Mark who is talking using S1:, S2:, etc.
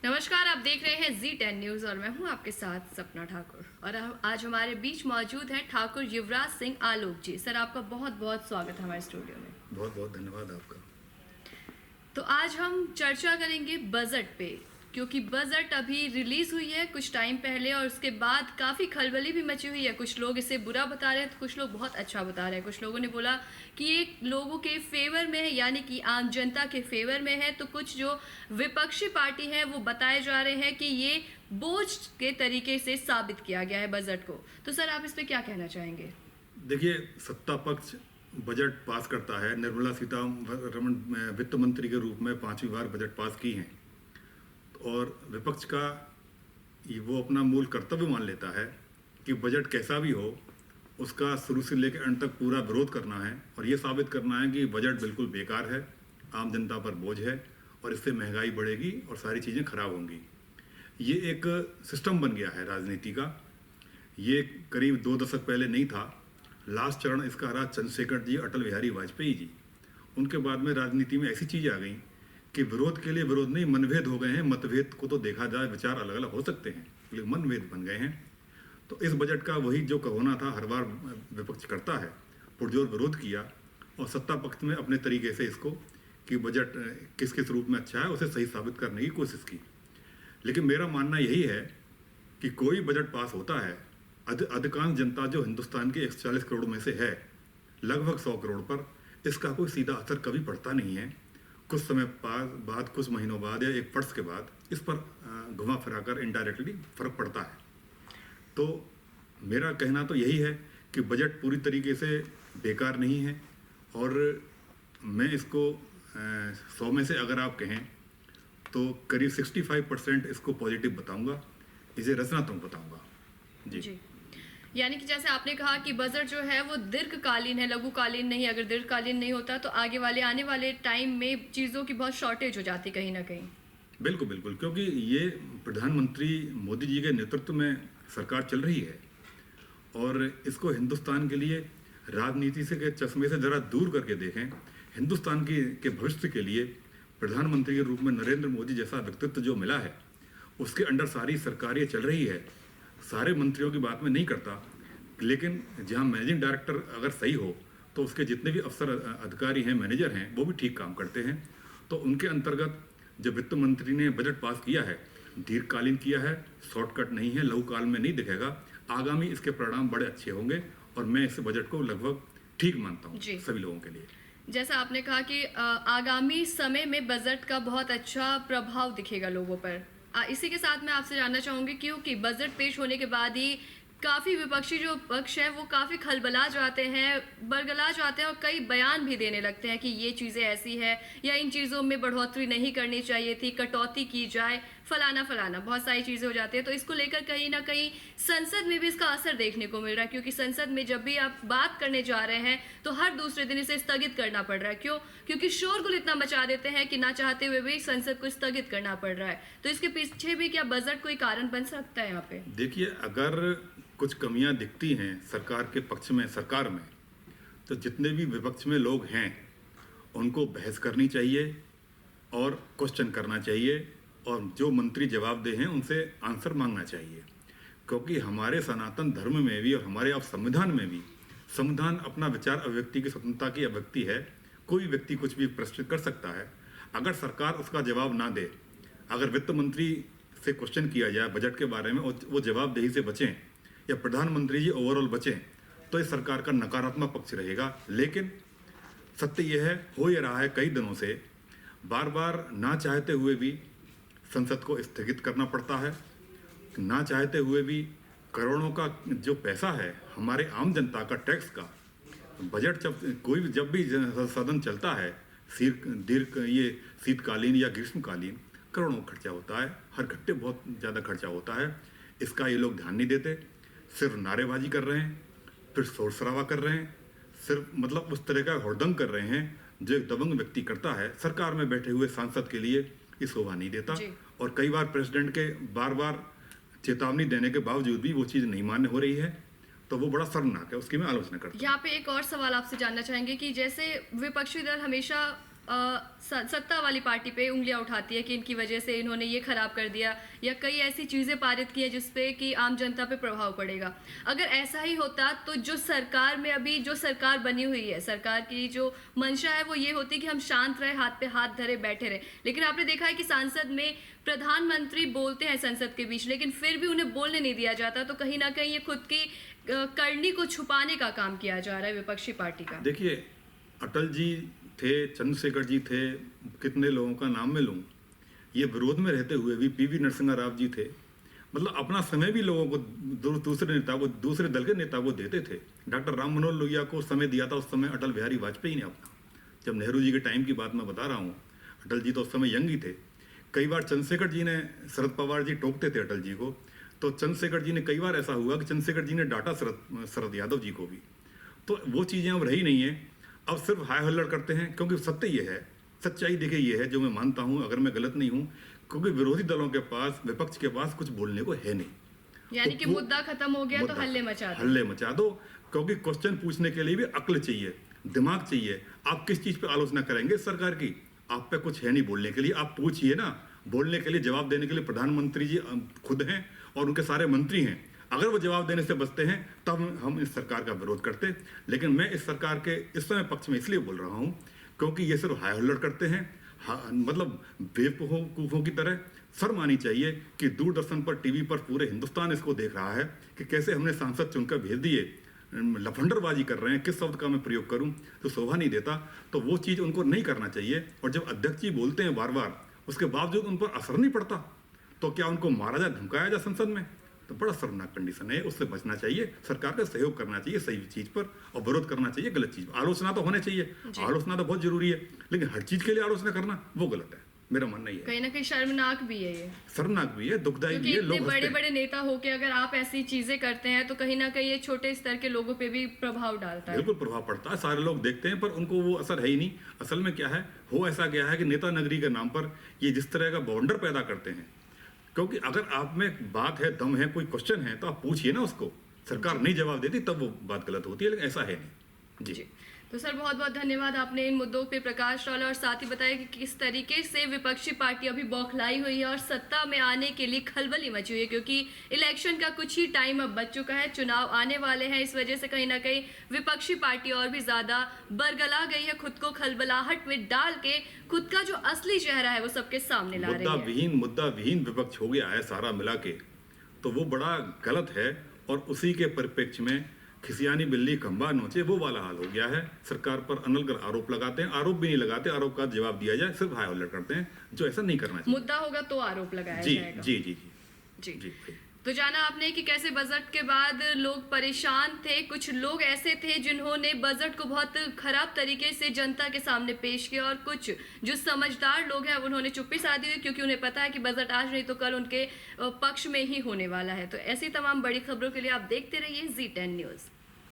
S1: नमस्कार, आप देख रहे हैं Z10 न्यूज और मैं हूं आपके साथ सपना ठाकुर। और आज हमारे बीच मौजूद हैं ठाकुर युवराज सिंह आलोक जी। सर, आपका बहुत बहुत स्वागत है हमारे स्टूडियो में।
S2: बहुत बहुत धन्यवाद आपका।
S1: तो आज हम चर्चा करेंगे बजट पे, क्योंकि बजट अभी रिलीज हुई है कुछ टाइम पहले और उसके बाद काफ़ी खलबली भी मची हुई है। कुछ लोग इसे बुरा बता रहे हैं तो कुछ लोग बहुत अच्छा बता रहे हैं। कुछ लोगों ने बोला कि ये लोगों के फेवर में है, यानी कि आम जनता के फेवर में है। तो कुछ जो विपक्षी पार्टी है वो बताए जा रहे हैं कि ये बोझ के तरीके से साबित किया गया है बजट को। तो सर, आप इस पर क्या कहना चाहेंगे?
S2: देखिए, सत्ता पक्ष बजट पास करता है। निर्मला सीतारमण वित्त मंत्री के रूप में 5वीं बार बजट पास की हैं और विपक्ष का वो अपना मूल कर्तव्य मान लेता है कि बजट कैसा भी हो उसका शुरू से लेकर अंत तक पूरा विरोध करना है और ये साबित करना है कि बजट बिल्कुल बेकार है, आम जनता पर बोझ है और इससे महंगाई बढ़ेगी और सारी चीज़ें खराब होंगी। ये एक सिस्टम बन गया है राजनीति का। ये करीब 2 दशक पहले नहीं था। लास्ट चरण इसका रहा चंद्रशेखर जी, अटल बिहारी वाजपेयी जी। उनके बाद में राजनीति में ऐसी चीज़ें आ गई कि विरोध के लिए विरोध नहीं, मनभेद हो गए हैं। मतभेद को तो देखा जाए, विचार अलग अलग हो सकते हैं, लेकिन मनभेद बन गए हैं। तो इस बजट का वही जो होना था हर बार विपक्ष करता है, पुरजोर विरोध किया और सत्ता पक्ष में अपने तरीके से इसको कि बजट किस किस रूप में अच्छा है उसे सही साबित करने की कोशिश की। लेकिन मेरा मानना यही है कि कोई बजट पास होता है, अधिकांश जनता जो हिंदुस्तान के 140 करोड़ में से है, लगभग 100 करोड़ पर इसका कोई सीधा असर कभी पड़ता नहीं है। कुछ समय बाद कुछ महीनों बाद या एक वर्ष के बाद इस पर घुमा फिरा कर इनडायरेक्टली फर्क पड़ता है। तो मेरा कहना तो यही है कि बजट पूरी तरीके से बेकार नहीं है और मैं इसको 100 में से अगर आप कहें तो करीब 65% इसको पॉजिटिव बताऊंगा, इसे रचनात्मक बताऊंगा। जी।
S1: यानी कि जैसे आपने कहा कि बजट जो है वो दीर्घकालीन है, लघुकालीन नहीं। अगर दीर्घकालीन नहीं होता तो आने वाले टाइम में चीज़ों की बहुत शॉर्टेज हो जाती कहीं ना कहीं।
S2: बिल्कुल बिल्कुल, क्योंकि ये प्रधानमंत्री मोदी जी के नेतृत्व में सरकार चल रही है और इसको हिंदुस्तान के लिए राजनीति से के चश्मे से ज़रा दूर करके देखें। हिंदुस्तान के भविष्य के लिए प्रधानमंत्री के रूप में नरेंद्र मोदी जैसा व्यक्तित्व जो मिला है, उसके अंडर सारी सरकार ये चल रही है। सारे मंत्रियों की बात में नहीं करता, लेकिन जहां मैनेजिंग डायरेक्टर अगर सही हो तो उसके जितने भी अफसर अधिकारी हैं, मैनेजर हैं, वो भी ठीक काम करते हैं। तो उनके अंतर्गत जब वित्त मंत्री ने बजट पास किया है, दीर्घकालीन किया है, शॉर्टकट नहीं है, लघुकाल में नहीं दिखेगा। आगामी इसके परिणाम बड़े अच्छे होंगे और मैं इस बजट को लगभग ठीक मानता हूँ सभी लोगों के लिए।
S1: जैसा आपने कहा कि आगामी समय में बजट का बहुत अच्छा प्रभाव दिखेगा लोगों पर। इसी के साथ मैं आपसे जानना चाहूँगी, क्योंकि बजट पेश होने के बाद ही काफ़ी विपक्षी जो पक्ष है वो काफ़ी खलबला जाते हैं, बरगला जाते हैं और कई बयान भी देने लगते हैं कि ये चीज़ें ऐसी है या इन चीज़ों में बढ़ोतरी नहीं करनी चाहिए थी, कटौती की जाए, फलाना फलाना बहुत सारी चीज़ें हो जाती है। तो इसको लेकर कहीं ना कहीं संसद में भी इसका असर देखने को मिल रहा है, क्योंकि संसद में जब भी आप बात करने जा रहे हैं तो हर दूसरे दिन इसे स्थगित करना पड़ रहा है। क्यों? क्योंकि शोरगुल इतना मचा देते हैं कि ना चाहते हुए भी संसद को स्थगित करना पड़ रहा है। तो इसके पीछे भी क्या बजट कोई कारण बन सकता है यहाँ पे?
S2: देखिए, अगर कुछ कमियां दिखती हैं सरकार के पक्ष में, सरकार में, तो जितने भी विपक्ष में लोग हैं उनको बहस करनी चाहिए और क्वेश्चन करना चाहिए और जो मंत्री जवाबदेह हैं उनसे आंसर मांगना चाहिए। क्योंकि हमारे सनातन धर्म में भी और हमारे अब संविधान में भी, संविधान अपना विचार अभिव्यक्ति की स्वतंत्रता की अभिव्यक्ति है। कोई व्यक्ति कुछ भी प्रस्तुत कर सकता है। अगर सरकार उसका जवाब ना दे, अगर वित्त मंत्री से क्वेश्चन किया जाए बजट के बारे में और वो जवाबदेही से बचें या प्रधानमंत्री जी ओवरऑल बचें, तो इस सरकार का नकारात्मक पक्ष रहेगा। लेकिन सत्य यह है, हो ये रहा है कई दिनों से, बार बार ना चाहते हुए भी संसद को स्थगित करना पड़ता है। ना चाहते हुए भी करोड़ों का जो पैसा है हमारे आम जनता का, टैक्स का, बजट जब भी सदन चलता है, ये शीतकालीन या ग्रीष्मकालीन, करोड़ों खर्चा होता है, हर घंटे बहुत ज़्यादा खर्चा होता है। इसका ये लोग ध्यान नहीं देते, सिर्फ नारेबाजी कर रहे हैं, फिर शोर शराबा कर रहे हैं, सिर्फ मतलब उस तरह का हुड़दंग कर रहे हैं जो एक दबंग व्यक्ति करता है। सरकार में बैठे हुए सांसद के लिए ये शोभा नहीं देता और कई बार प्रेसिडेंट के बार बार चेतावनी देने के बावजूद भी वो चीज़ नहीं मान्य हो रही है, तो वो बड़ा शर्मनाक है, उसकी मैं आलोचना करता हूँ।
S1: यहाँ पे एक और सवाल आपसे जानना चाहेंगे कि जैसे विपक्षी दल हमेशा सत्ता वाली पार्टी पे उंगलियां उठाती है कि इनकी वजह से इन्होंने ये खराब कर दिया या कई ऐसी चीज़ें पारित की है जिसपे कि आम जनता पे प्रभाव पड़ेगा। अगर ऐसा ही होता तो जो सरकार में अभी जो सरकार बनी हुई है, सरकार की जो मंशा है वो ये होती कि हम शांत रहे, हाथ पे हाथ धरे बैठे रहे। लेकिन आपने देखा है कि संसद में प्रधानमंत्री बोलते हैं संसद के बीच, लेकिन फिर भी उन्हें बोलने नहीं दिया जाता। तो कहीं ना कहीं ये खुद की करनी को छुपाने का काम किया जा रहा है विपक्षी पार्टी का।
S2: देखिए, अटल जी थे, चंद्रशेखर जी थे, कितने लोगों का नाम मैं लूँ, ये विरोध में रहते हुए भी पीवी नरसिम्हा राव जी थे। मतलब अपना समय भी लोगों को दूसरे दल के नेता को देते थे। डॉक्टर राम मनोहर लोहिया को समय दिया था उस समय अटल बिहारी वाजपेयी ने अपना, जब नेहरू जी के टाइम की बात मैं बता रहा हूँ। अटल जी तो उस समय यंग ही थे। कई बार चंद्रशेखर जी ने, शरद पवार जी टोकते थे अटल जी को, तो चंद्रशेखर जी ने, कई बार ऐसा हुआ कि चंद्रशेखर जी ने डांटा शरद यादव जी को भी। तो वो चीज़ें अब रही नहीं है। अब सिर्फ हाय हल्लड़ करते हैं, क्योंकि सत्य ये है, सच्चाई देखिए ये है, जो मैं मानता हूँ, अगर मैं गलत नहीं हूँ, क्योंकि विरोधी दलों के पास, विपक्ष के पास कुछ बोलने को है नहीं।
S1: यानी कि मुद्दा खत्म हो गया तो हल्ले मचा दो।
S2: क्योंकि क्वेश्चन पूछने के लिए भी अक्ल चाहिए, दिमाग चाहिए। आप किस चीज़ पे आलोचना करेंगे सरकार की? आप पे कुछ है नहीं बोलने के लिए, आप पूछिए ना। बोलने के लिए, जवाब देने के लिए प्रधानमंत्री जी खुद हैं और उनके सारे मंत्री हैं। अगर वो जवाब देने से बचते हैं तब हम इस सरकार का विरोध करते। लेकिन मैं इस सरकार के इस समय पक्ष में इसलिए बोल रहा हूँ क्योंकि ये सिर्फ हाय हुल्लड़ करते हैं। मतलब बेवकूफ़ों की तरह। शर्म आनी चाहिए कि दूरदर्शन पर, टीवी पर पूरे हिंदुस्तान इसको देख रहा है कि कैसे हमने सांसद चुनकर भेज दिए, लफंडरबाजी कर रहे हैं। किस शब्द का मैं प्रयोग करूं तो शोभा नहीं देता। तो वो चीज़ उनको नहीं करना चाहिए। और जब अध्यक्ष जी बोलते हैं बार बार, उसके बावजूद उन पर असर नहीं पड़ता, तो क्या उनको मारा जाए, धमकाया जाए संसद में? तो बड़ा शर्मनाक कंडीशन है। उससे बचना चाहिए, सरकार का सहयोग करना चाहिए सही चीज़ पर, और विरोध करना चाहिए गलत चीज़ पर। आलोचना तो होने चाहिए, आलोचना तो बहुत जरूरी है, लेकिन हर चीज़ के लिए आलोचना करना वो गलत है। मेरा मानना ये है।
S1: कहीं ना कहीं शर्मनाक भी है, ये
S2: शर्मनाक भी है, दुखदायी भी है।
S1: लोग बड़े बड़े नेता होके अगर आप ऐसी चीजें करते हैं तो कहीं ना कहीं ये छोटे स्तर के लोगों पे भी प्रभाव डालता है।
S2: बिल्कुल प्रभाव पड़ता है। सारे लोग देखते हैं पर उनको वो असर है ही नहीं। असल में क्या है, हो ऐसा गया है कि नेता नगरी के नाम पर ये जिस तरह का बाउंडर पैदा करते हैं, क्योंकि अगर आप में बात है, दम है, कोई क्वेश्चन है तो आप पूछिए ना उसको। सरकार नहीं जवाब देती तब वो बात गलत होती है, लेकिन ऐसा है नहीं। जी।
S1: तो सर बहुत बहुत धन्यवाद, आपने इन मुद्दों पे प्रकाश डाला और साथ ही बताया कि किस तरीके से विपक्षी पार्टी अभी बौखलाई हुई है और सत्ता में आने के लिए खलबली मची हुई है, क्योंकि इलेक्शन का कुछ ही टाइम अब बच चुका है, चुनाव आने वाले हैं। इस वजह से कहीं ना कहीं विपक्षी पार्टी और भी ज्यादा बरगला गई है, खुद को खलबलाहट में डाल के खुद का जो असली चेहरा है वो सबके सामने ला रही है।
S2: मुद्दा विहीन विपक्ष हो गया है सारा मिला के, तो वो बड़ा गलत है। और उसी के परिप्रेक्ष्य में खिसियानी बिल्ली खंबा नोचे वो वाला हाल हो गया है। सरकार पर अनलगर आरोप लगाते हैं, आरोप भी नहीं लगाते, आरोप का जवाब दिया जाए, सिर्फ हाय हुल्लड़ करते हैं, जो ऐसा नहीं करना चाहिए।
S1: मुद्दा होगा तो आरोप लगाया जाएगा।
S2: जी जी
S1: जी जी। तो जाना आपने कि कैसे बजट के बाद लोग परेशान थे। कुछ लोग ऐसे थे जिन्होंने बजट को बहुत खराब तरीके से जनता के सामने पेश किया, और कुछ जो समझदार लोग हैं उन्होंने चुप्पी साधी हुई, क्योंकि उन्हें पता है कि बजट आज नहीं तो कल उनके पक्ष में ही होने वाला है। तो ऐसी तमाम बड़ी खबरों के लिए आप देखते रहिए Z10 न्यूज़।